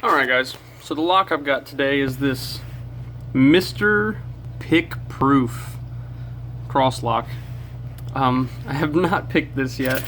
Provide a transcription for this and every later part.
Alright guys, so the lock I've got today is this Mr. Pick Proof cross lock. I have not picked this yet.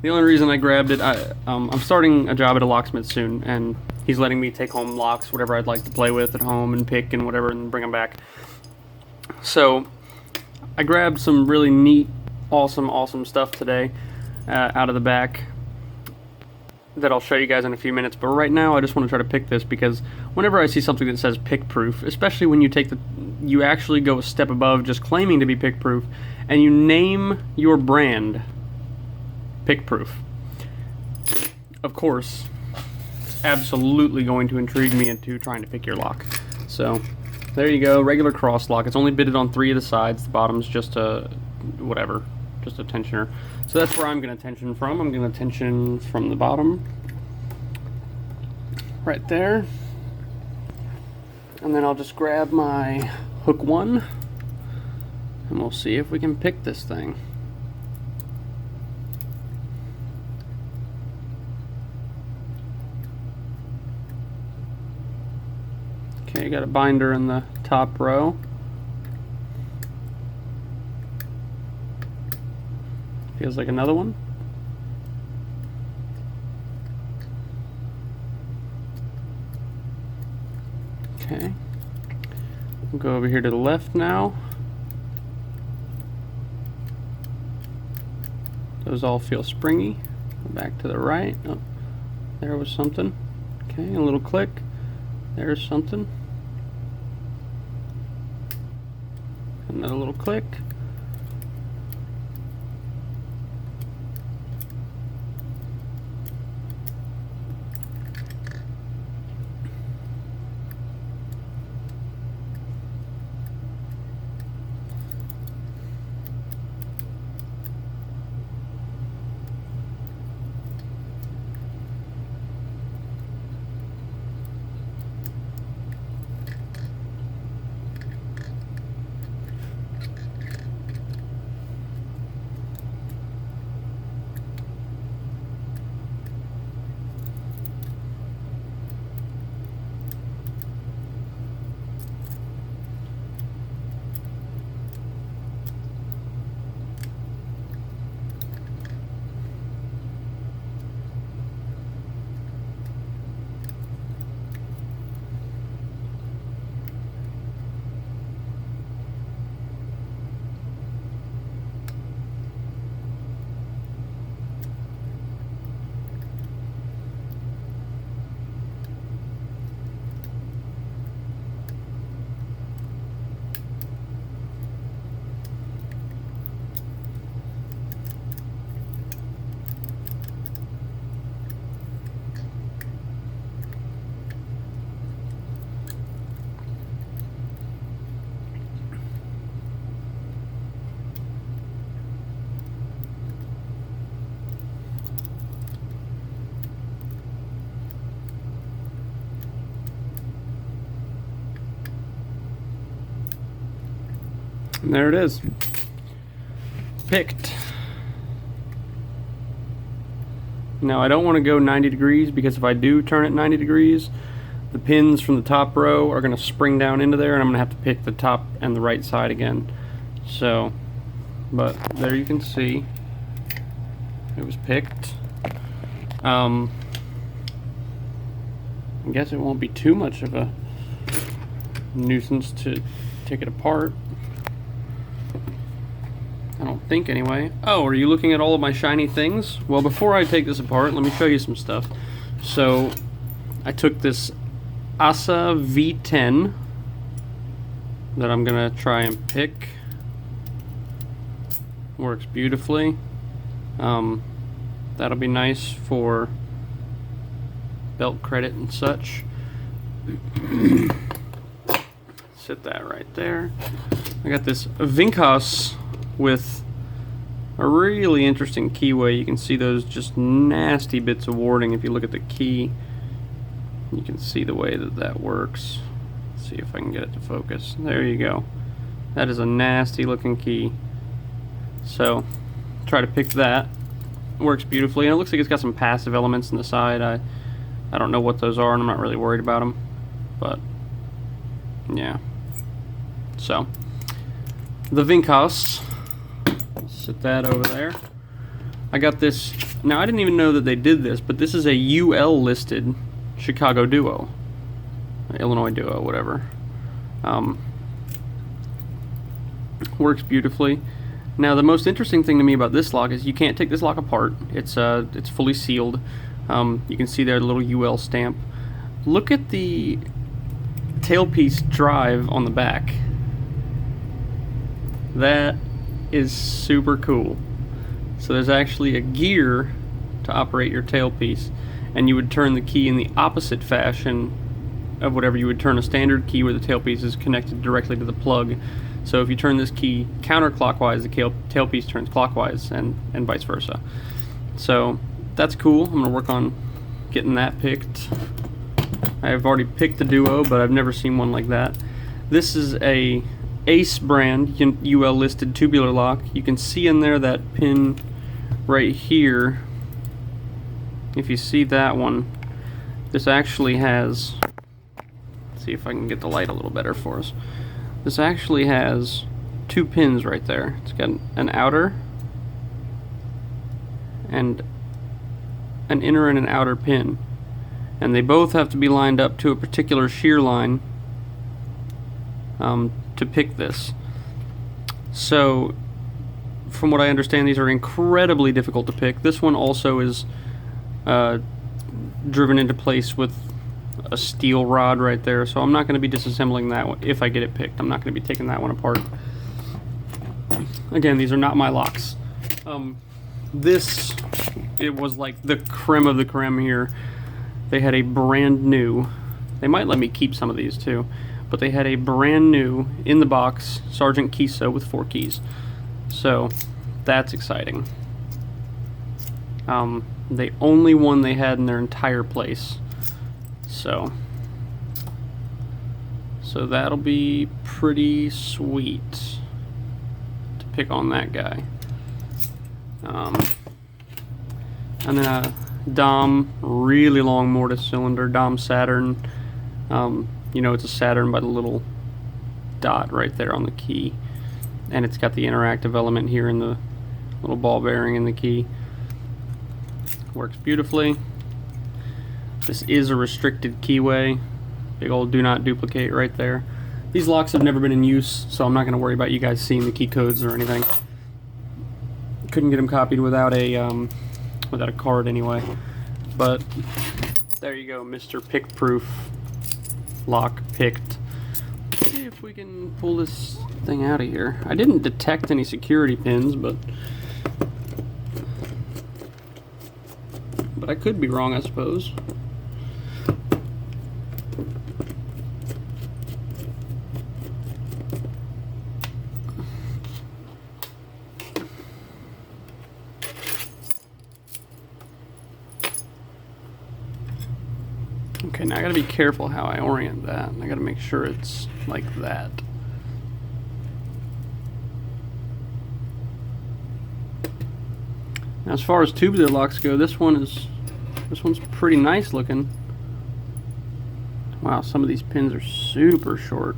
The only reason I grabbed it, I'm starting a job at a locksmith soon, and he's letting me take home locks, whatever I'd like to play with at home and pick and whatever, and bring them back. So I grabbed some really neat, awesome stuff today out of the back that I'll show you guys in a few minutes, but right now I just want to try to pick this because whenever I see something that says pick proof, especially when you actually go a step above just claiming to be pick proof and you name your brand pick proof, of course it's absolutely going to intrigue me into trying to pick your lock. So there you go, regular cross lock. It's only bitted on 3 of the sides. The bottom's just a whatever, just a tensioner. So that's where I'm going to tension from. I'm going to tension from the bottom, right there. And then I'll just grab my hook 1, and we'll see if we can pick this thing. Okay, got a binder in the top row. Feels like another one. Okay. We'll go over here to the left now. Those all feel springy. Go back to the right. Oh, there was something. Okay, a little click. There's something. Another little click. And there it is. Picked. Now I don't want to go 90 degrees because if I do turn it 90 degrees, the pins from the top row are going to spring down into there and I'm going to have to pick the top and the right side again. So, but there you can see it was picked. I guess it won't be too much of a nuisance to take it apart. I don't think anyway. Oh, are you looking at all of my shiny things? Well, before I take this apart, let me show you some stuff. So, I took this ASA V10 that I'm gonna try and pick. Works beautifully. That'll be nice for belt credit and such. Sit that right there. I got this Vinkos with a really interesting keyway. You can see those just nasty bits of warding. If you look at the key, you can see the way that that works. Let's see if I can get it to focus. There you go. That is a nasty looking key. So try to pick that. Works beautifully, and it looks like it's got some passive elements on the side. I don't know what those are, and I'm not really worried about them. But yeah. So the Winkhaus, set that over there. I got this. Now I didn't even know that they did this, but this is a UL listed Chicago Duo, Illinois Duo, whatever. Works beautifully. Now the most interesting thing to me about this lock is you can't take this lock apart. It's fully sealed. You can see there the little UL stamp. Look at the tailpiece drive on the back. That is super cool. So there's actually a gear to operate your tailpiece, and you would turn the key in the opposite fashion of whatever you would turn a standard key where the tailpiece is connected directly to the plug. So if you turn this key counterclockwise, the tailpiece turns clockwise, and vice versa. So that's cool. I'm going to work on getting that picked. I've already picked the Duo, but I've never seen one like that. This is a Ace brand UL listed tubular lock. You can see in there that pin right here. If you see that one, this actually has, let's see if I can get the light a little better for us. This actually has 2 pins right there. It's got an outer and an inner and an outer pin, and they both have to be lined up to a particular shear line to pick this. So from what I understand, these are incredibly difficult to pick. This one also is driven into place with a steel rod right there, so I'm not going to be disassembling that one. If I get it picked, I'm not going to be taking that one apart. Again, these are not my locks. This, it was like the creme of the creme here. They had a brand new, they might let me keep some of these too, but they had a brand new in the box Sargent Kiso with 4 keys. So that's exciting. The only one they had in their entire place. So that'll be pretty sweet to pick on that guy. And then a Dom really long mortise cylinder, Dom Saturn. You know, it's a Saturn by the little dot right there on the key, and it's got the interactive element here in the little ball bearing in the key. Works beautifully. This is a restricted keyway. Big old do not duplicate right there. These locks have never been in use, so I'm not going to worry about you guys seeing the key codes or anything. Couldn't get them copied without a card anyway. But there you go, Mr. Pick Proof lock picked. Let's see if we can pull this thing out of here. I didn't detect any security pins, but I could be wrong, I suppose. Okay, now I gotta be careful how I orient that. I gotta make sure it's like that. Now, as far as tubular locks go, this one's pretty nice looking. Wow, some of these pins are super short.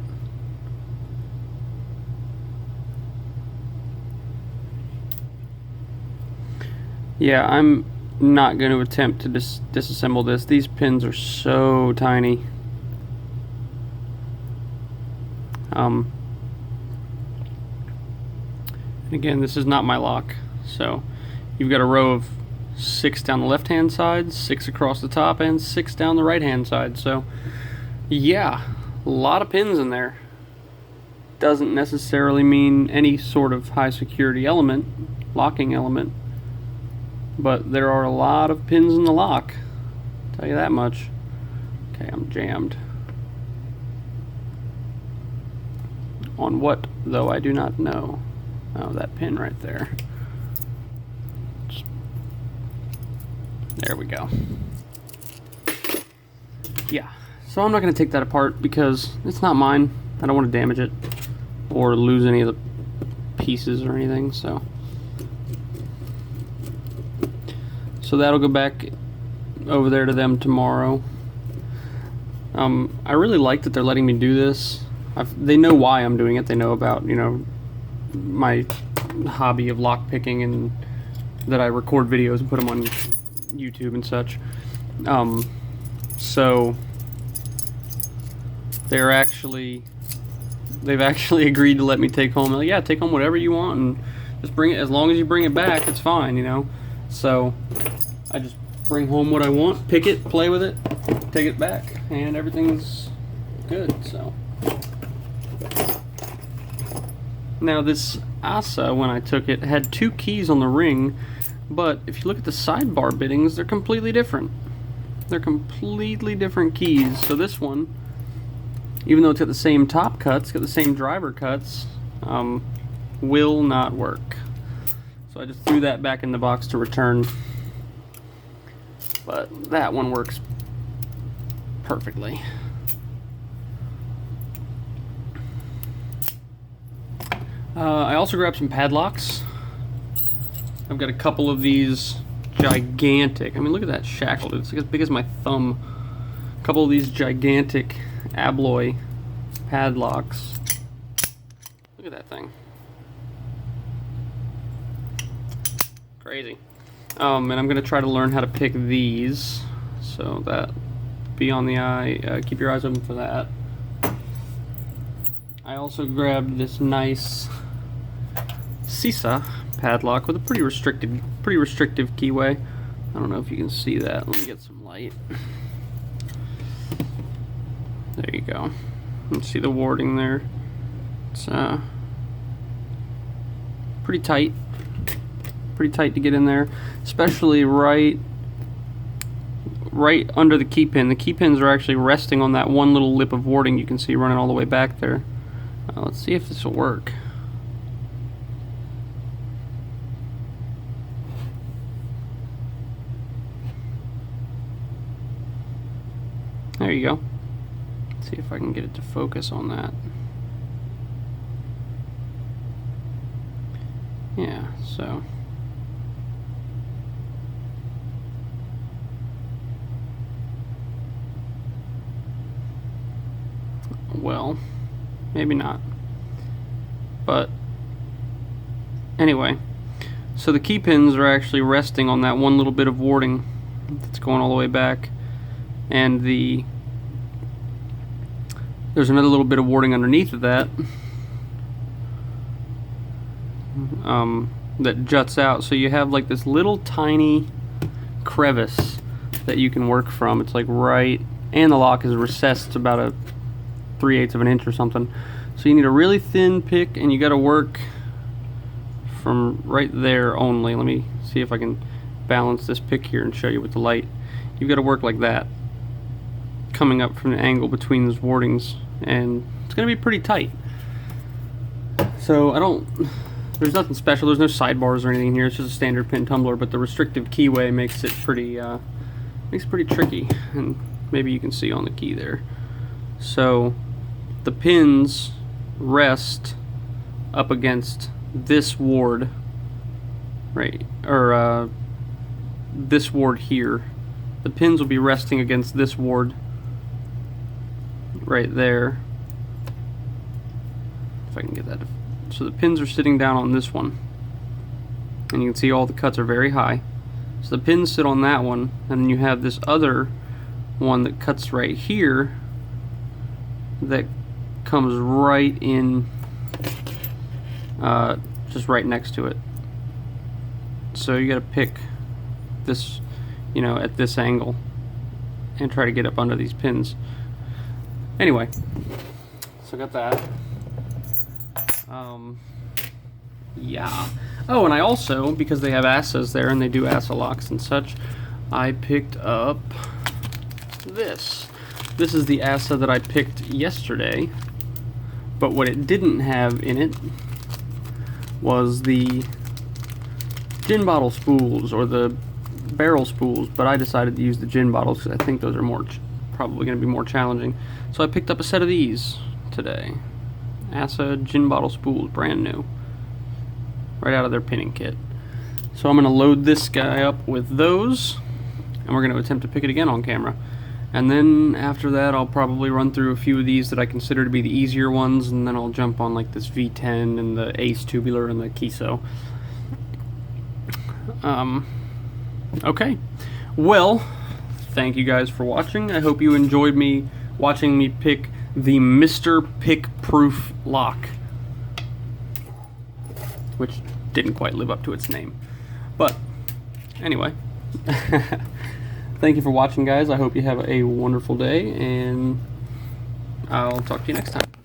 Yeah, I'm not going to attempt to disassemble this. These pins are so tiny. And again, this is not my lock. So you've got a row of 6 down the left hand side, 6 across the top, and 6 down the right hand side. So yeah, a lot of pins in there. Doesn't necessarily mean any sort of high security element, locking element, but there are a lot of pins in the lock, I'll tell you that much. Okay, I'm jammed. On what, though, I do not know. Oh, that pin right there. There we go. Yeah, so I'm not going to take that apart because it's not mine. I don't want to damage it or lose any of the pieces or anything, so that'll go back over there to them tomorrow. I really like that they're letting me do this. They know why I'm doing it. They know about, you know, my hobby of lock picking, and that I record videos and put them on YouTube and such. So they've actually agreed to let me take home. Like, yeah, take home whatever you want and just bring it. As long as you bring it back, it's fine, you know. So I just bring home what I want, pick it, play with it, take it back, and everything's good. So now this Asa, when I took it, had 2 keys on the ring, but if you look at the sidebar bittings, they're completely different. They're completely different keys. So this one, even though it's got the same top cuts, got the same driver cuts, will not work. So I just threw that back in the box to return. But that one works perfectly. I also grabbed some padlocks. I've got a couple of these gigantic, I mean, look at that shackle, it's like as big as my thumb. A couple of these gigantic Abloy padlocks. Look at that thing. Crazy. And I'm going to try to learn how to pick these, so that, be on the eye, keep your eyes open for that. I also grabbed this nice Sisa padlock with a pretty restrictive keyway. I don't know if you can see that. Let me get some light. There you go. You can see the warding there. It's pretty tight. Pretty tight to get in there, especially right under the key pin. The key pins are actually resting on that one little lip of warding you can see running all the way back there. Let's see if this will work. There you go. Let's see if I can get it to focus on that. Yeah, so well, maybe not. But anyway, so the key pins are actually resting on that one little bit of warding that's going all the way back, and there's another little bit of warding underneath of that that juts out. So you have like this little tiny crevice that you can work from. It's like right, and the lock is recessed about a 3/8 of an inch or something. So you need a really thin pick, and you got to work from right there only. Let me see if I can balance this pick here and show you with the light. You've got to work like that, coming up from the angle between those wardings, and it's going to be pretty tight. So there's nothing special. There's no sidebars or anything here. It's just a standard pin tumbler, but the restrictive keyway makes it pretty tricky, and maybe you can see on the key there. So the pins rest up against this ward, right, or this ward here. The pins will be resting against this ward right there. If I can get that. So the pins are sitting down on this one, and you can see all the cuts are very high. So the pins sit on that one, and then you have this other one that cuts right here that comes right in, just right next to it. So you got to pick this, you know, at this angle and try to get up under these pins. Anyway, so I got that. Yeah. Oh, and I also, because they have Asas there and they do Asa locks and such, I picked up this. This is the Asa that I picked yesterday, but what it didn't have in it was the gin bottle spools or the barrel spools, but I decided to use the gin bottles because I think those are probably going to be more challenging. So I picked up a set of these today. Asa gin bottle spools, brand new, right out of their pinning kit. So I'm going to load this guy up with those, and we're going to attempt to pick it again on camera. And then after that, I'll probably run through a few of these that I consider to be the easier ones, and then I'll jump on like this V10 and the Ace Tubular and the Kiso. Okay. Well, thank you guys for watching. I hope you enjoyed me watching me pick the Mr. Pick Proof lock, which didn't quite live up to its name. But anyway, thank you for watching, guys. I hope you have a wonderful day, and I'll talk to you next time.